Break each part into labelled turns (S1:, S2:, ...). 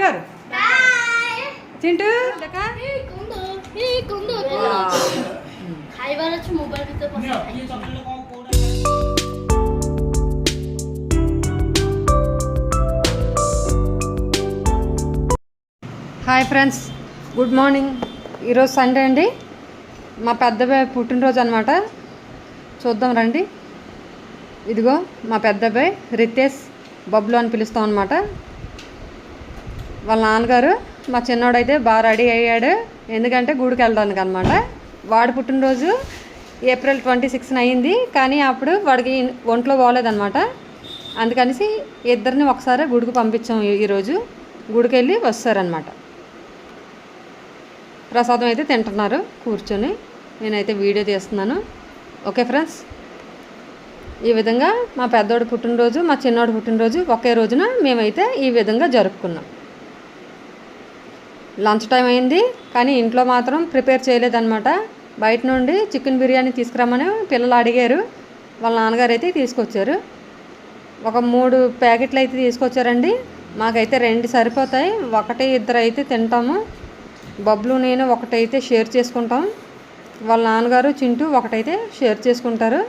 S1: గారు Chintu hi friends, good morning. ఈరోజు Sunday అండి. మా పెద్దబాయ్ పుట్టినరోజు అనమాట. చూద్దాం రండి. ఇదిగో మా పెద్దబాయ్ రితేష్, బబ్లు అని పిలుస్తాం అనమాట. వాళ్ళ నాన్నగారు, మా చిన్నోడైతే బాగా రెడీ అయ్యాడు. ఎందుకంటే గుడికి వెళ్ళడానికి అనమాట. వాడు పుట్టినరోజు ఏప్రిల్ 26న అయింది. కానీ అప్పుడు వాడికి ఒంట్లో బాగోలేదన్నమాట. అందుకనేసి ఇద్దరిని ఒకసారి గుడికి పంపించాం. ఈరోజు గుడికి వెళ్ళి వస్తారనమాట. ప్రసాదం అయితే తింటున్నారు కూర్చొని. నేనైతే వీడియో తీస్తున్నాను. ఓకే ఫ్రెండ్స్, ఈ విధంగా మా పెద్దోడు పుట్టినరోజు, మా చిన్నోడు పుట్టినరోజు ఒకే రోజున మేమైతే ఈ విధంగా జరుపుకున్నాం. లంచ్ టైం అయింది, కానీ ఇంట్లో మాత్రం ప్రిపేర్ చేయలేదన్నమాట. బయట నుండి చికెన్ బిర్యానీ తీసుకురమ్మని పిల్లలు అడిగారు. వాళ్ళ నాన్నగారు అయితే తీసుకొచ్చారు. ఒక 3 ప్యాకెట్లు అయితే తీసుకొచ్చారండి. మాకైతే 2 సరిపోతాయి. ఒకటి ఇద్దరు అయితే తింటాము. బబ్లు నేను ఒకటైతే షేర్ చేసుకుంటాం. వాళ్ళ నాన్నగారు చింటూ ఒకటైతే షేర్ చేసుకుంటారు.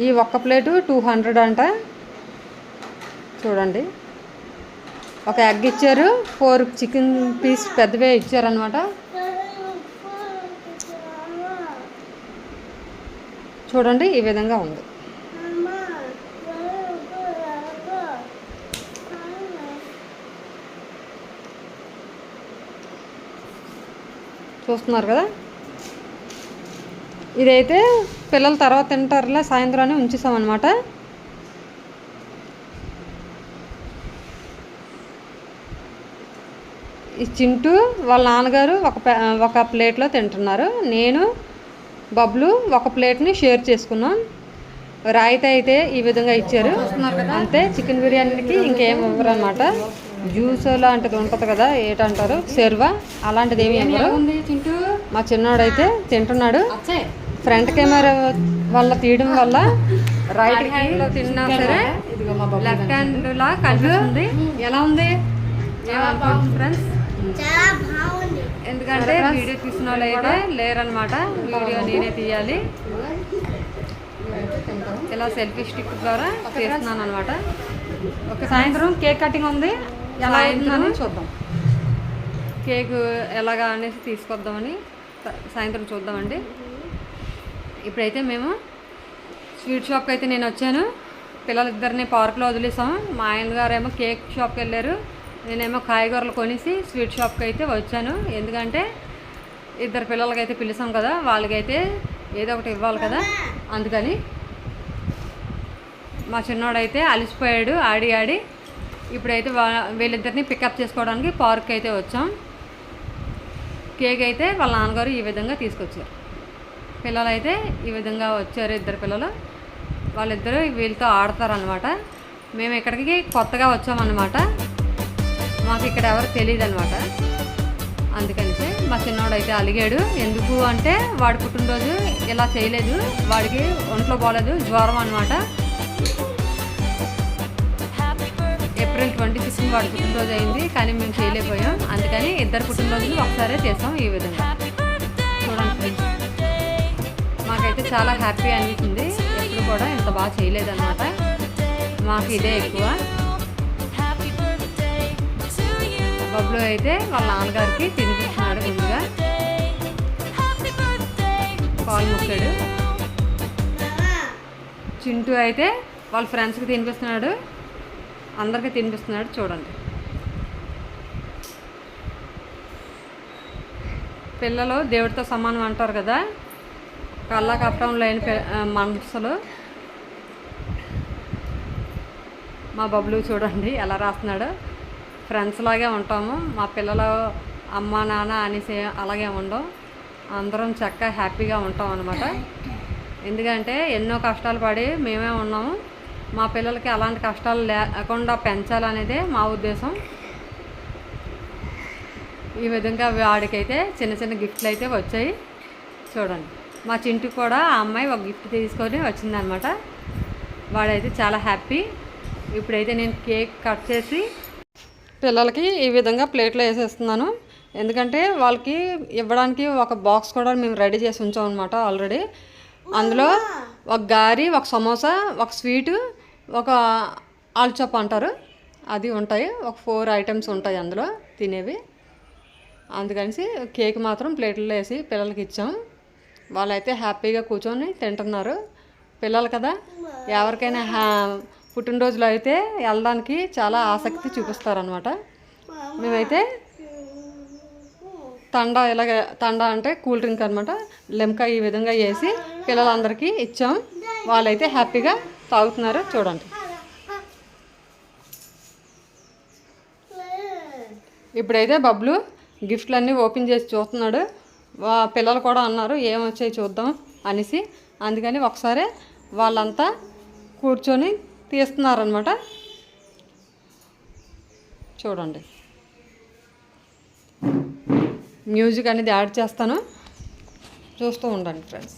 S1: ఈ ఒక్క ప్లేటు 200 అంట. చూడండి, ఒక ఎగ్ ఇచ్చారు, 4 చికెన్ పీస్ పెద్దవే ఇచ్చారనమాట. చూడండి, ఈ విధంగా ఉంది. చూస్తున్నారు కదా. ఇదైతే పిల్లల తర్వాత తింటారులే సాయంత్రాన్ని ఉంచేసామన్నమాట. ఈ చింటూ వాళ్ళ నాన్నగారు ఒక ప్లేట్లో తింటున్నారు. నేను బబ్లు ఒక ప్లేట్ని షేర్ చేసుకున్నాం. రాయిత అయితే ఈ విధంగా ఇచ్చారు. అంతే. చికెన్ బిర్యానీకి ఇంకేం ఇవ్వరు అనమాట. జ్యూస్ లాంటిది ఉంటుంది కదా, ఏంటంటారు, సెర్వా, అలాంటిది ఏమి ఇవ్వరు. మా చిన్నోడైతే తింటున్నాడు. ఫ్రంట్ కెమెరా వల్ల తీయడం వల్ల రైట్ హ్యాండ్లో తిన్నా సరే లెఫ్ట్ హ్యాండ్లా కనిపిస్తుంది. ఎలా ఉంది ఫ్రెండ్స్? ఎందుకంటే వీడియో తీసిన వాళ్ళు అయితే లేరనమాట. వీడియో నేనే తీయాలి. ఇలా సెల్ఫీ స్టిక్ ద్వారా తీస్తున్నాను అనమాట. ఒక సాయంత్రం కేక్ కటింగ్ ఉంది. ఎలా అయిందని చూద్దాం. కేక్ ఎలాగా అనేసి తీసుకొద్దామని సాయంత్రం చూద్దామండి. ఇప్పుడైతే మేము స్వీట్ షాప్కి అయితే నేను వచ్చాను. పిల్లలిద్దరిని పార్క్లో వదిలేసాము. మా ఆయన గారేమో కేక్ షాప్కి వెళ్ళారు. నేనేమో కాయగూరలు కొనేసి స్వీట్ షాప్కి అయితే వచ్చాను. ఎందుకంటే ఇద్దరు పిల్లలకైతే పిలిచాం కదా, వాళ్ళకైతే ఏదో ఒకటి ఇవ్వాలి కదా, అందుకని. మా చిన్నోడైతే అలసిపోయాడు ఆడి ఆడి. ఇప్పుడైతే వీళ్ళిద్దరిని పికప్ చేసుకోవడానికి పార్క్ అయితే వచ్చాం. కేక్ అయితే వాళ్ళ నాన్నగారు ఈ విధంగా తీసుకొచ్చారు. పిల్లలు అయితే ఈ విధంగా వచ్చారు. ఇద్దరు పిల్లలు, వాళ్ళిద్దరూ వీళ్ళతో ఆడతారనమాట. మేము ఇక్కడికి కొత్తగా వచ్చామన్నమాట. మాకు ఇక్కడ ఎవరు తెలియదు అనమాట. అందుకనిసి మా చిన్నోడైతే అలిగాడు. ఎందుకు అంటే వాడి పుట్టినరోజు ఇలా చేయలేదు, వాడికి ఒంట్లో బాగలేదు, జ్వరం అనమాట. ఏప్రిల్ 26 వాడి పుట్టినరోజు అయింది, కానీ మేము చేయలేకపోయాం. అందుకని ఇద్దరు పుట్టినరోజులు ఒకసారే చేసాం ఈ విధంగా. చూడండి, మాకైతే చాలా హ్యాపీ అనిపించింది. ఎప్పుడు కూడా ఇంత బాగా చేయలేదన్నమాట. మాకు ఇదే ఎక్కువ. బబ్లు అయితే వాళ్ళ నాన్నగారికి తినిపిస్తున్నాడు. ముందుగా పాలు ముక్కాడు. చింటూ అయితే వాళ్ళ ఫ్రెండ్స్కి తినిపిస్తున్నాడు, అందరికీ తినిపిస్తున్నాడు. చూడండి, పిల్లలు దేవుడితో సమానం అంటారు కదా. కళ్ళ కప్పడం లేని మనసులు. మా బబ్లు చూడండి ఎలా రాస్తున్నాడు. ఫ్రెండ్స్ లాగే ఉంటాము. మా పిల్లలు అమ్మ నాన్న అనేసి అలాగే ఉండం. అందరం చక్కగా హ్యాపీగా ఉంటాం అన్నమాట. ఎందుకంటే ఎన్నో కష్టాలు పడి మేమే ఉన్నాము. మా పిల్లలకి అలాంటి కష్టాలు లేకుండా పెంచాలనేదే మా ఉద్దేశం. ఈ విధంగా వాడికైతే చిన్న చిన్న గిఫ్ట్లు అయితే వచ్చాయి. చూడండి, మా చింటూ కూడా ఆ అమ్మాయి ఒక గిఫ్ట్ తీసుకొని వచ్చిందనమాట. వాడైతే చాలా హ్యాపీ. ఇప్పుడైతే నేను కేక్ కట్ చేసి పిల్లలకి ఈ విధంగా ప్లేట్లో వేసేస్తున్నాను. ఎందుకంటే వాళ్ళకి ఇవ్వడానికి ఒక బాక్స్ కూడా మేము రెడీ చేసి ఉంచాం అనమాట ఆల్రెడీ. అందులో ఒక గారి, ఒక సమోసా, ఒక స్వీటు, ఒక ఆలుచప్ అంటారు అది ఉంటాయి. ఒక 4 ఐటమ్స్ ఉంటాయి అందులో తినేవి. అందుకని కేక్ మాత్రం ప్లేట్లో వేసి పిల్లలకి ఇచ్చాం. వాళ్ళైతే హ్యాపీగా కూర్చొని తింటున్నారు. పిల్లలు కదా, ఎవరికైనా పుట్టినరోజులు అయితే వెళ్ళడానికి చాలా ఆసక్తి చూపిస్తారనమాట. మేమైతే తండా అంటే కూల్ డ్రింక్ అనమాట, లెమ్కా ఈ విధంగా వేసి పిల్లలందరికీ ఇచ్చాం. వాళ్ళైతే హ్యాపీగా తాగుతున్నారు. చూడండి. ఇప్పుడైతే బబ్లు గిఫ్ట్లన్నీ ఓపెన్ చేసి చూస్తున్నాడు. పిల్లలు కూడా అన్నారు ఏమొచ్చాయి చూద్దాం అనేసి. అందుకని ఒకసారి వాళ్ళంతా కూర్చొని తీస్తున్నారనమాట. చూడండి. మ్యూజిక్ అనేది యాడ్ చేస్తాను, చూస్తూ ఉండండి ఫ్రెండ్స్.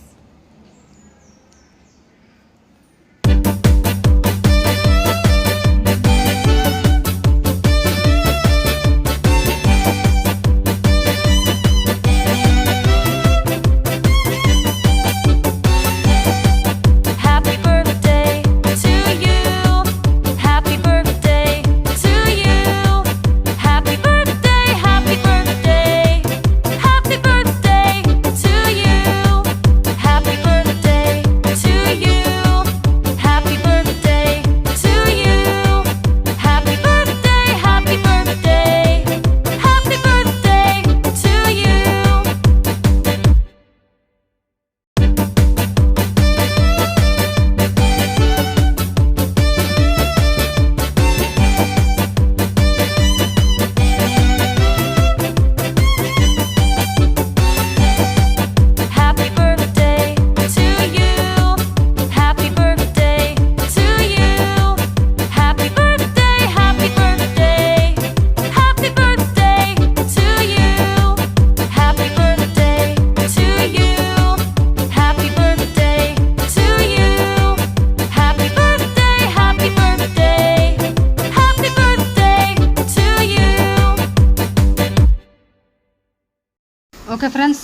S1: ఓకే ఫ్రెండ్స్,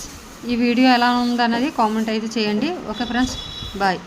S1: ఈ వీడియో ఎలా ఉందనేది కామెంట్ అయితే చేయండి. Okay friends, bye.